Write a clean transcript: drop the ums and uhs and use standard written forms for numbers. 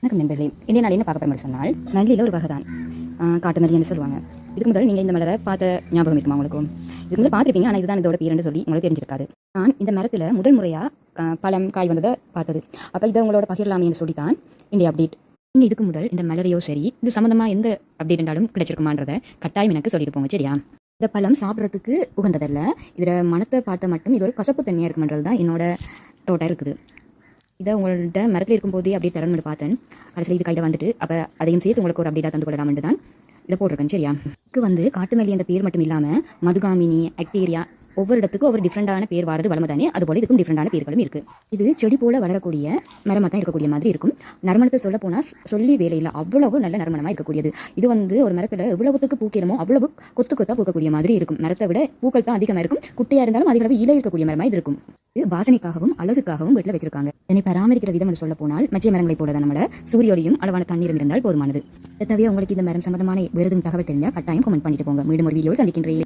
வணக்கம் நண்பர்களே. இன்றைய நாள் என்ன பார்க்க போகிறோம்னு சொன்னால், மல்லியில் ஒரு வகை தான் காட்டு மல்லின்னு சொல்லுவாங்க. இதுக்கு முதல் நீங்கள் இந்த மலரை பார்த்த ஞாபகம் இருக்குமா உங்களுக்கு? இதுக்கு முதல் பார்த்துருப்பீங்க, ஆனால் இதுதான் இதோட பேருன்னு சொல்லி உங்களுக்கு தெரிஞ்சிருக்காது. நான் இந்த மரத்தில் முதல் முறையாக பழம் காய் வந்ததை பார்த்தது. அப்போ இதை உங்களோட பகிரலாமேன்னு சொல்லி தான் இந்த அப்டேட். நீங்கள் இதுக்கு முதல் இந்த மலரையோ சரி, இது சம்மந்தமாக எந்த அப்டேட் என்றாலும் கிடைச்சிருக்குமான்றதை கட்டாயம் எனக்கு சொல்லிட்டு போங்க, சரியா? இந்த பழம் சாப்பிட்றதுக்கு உகந்ததில்லை. இதில் மனத்தை பார்த்த மட்டும் இது ஒரு கசப்பு தன்மையாக இருக்குமன்றது தான் என்னோட தோட்டம் இருக்குது. இதை உங்கள்கிட்ட மரத்தில் இருக்கும்போதே அப்படியே திறந்து பார்த்தேன். கடைசியில் இது கையில் வந்துட்டு அப்போ அதையும் சேர்த்து உங்களுக்கு ஒரு அப்டேட்டாக தந்து கொள்ளலாம்னு தான் இதை போட்டிருக்கேன், சரியா? இதுக்கு காட்டுமல்லி என்ற பேர் மட்டும் இல்லாமல் மதுகாமினி, ஆக்டீரியா, ஒவ்வொரு இடத்துக்கும் ஒவ்வொரு டிஃப்ரெண்டான பேர் வரது வளமை தானே, அதுபோல் இதுக்கும் டிஃப்ரெண்டான பேர்களும் இருக்குது. இது செடி போல வளரக்கூடிய மரமாக தான் இருக்கக்கூடிய மாதிரி இருக்கும். நறுமணத்தை சொல்ல போனால் சொல்லி வேலையில் அவ்வளவு நல்ல நறுமணமாக இருக்கக்கூடியது. இது ஒரு மரத்தில் எவ்வளவுக்கு பூக்கிறமோ அவ்வளவு கொத்து கொத்தாக பூக்கக்கூடிய மாதிரி இருக்கும். மரத்தை விட பூக்கள் தான் அதிகமாக இருக்கும். குட்டியாக இருந்தாலும் அதிகளவு இலை இருக்கக்கூடிய மரமாக இது இருக்கும். இது வாசனைக்காகவும் அழகுக்காகவும் வீட்டில் வச்சிருக்காங்க. என்னை பராமரிக்கிற விதம் சொல்ல போனால் மற்ற மரங்களை போல தான் நம்மளோட சூரிய ஒளியும் அளவான தண்ணீரும் இருந்தால் போதுமானது. தவிர உங்களுக்கு இந்த மரம் சம்பந்தமான வேறு தகவல் தெரிஞ்சால் கட்டாயம் கமெண்ட் பண்ணிட்டு போங்க. மீண்டும் ஒரு வீடியோவில் சந்திக்கின்றேன்.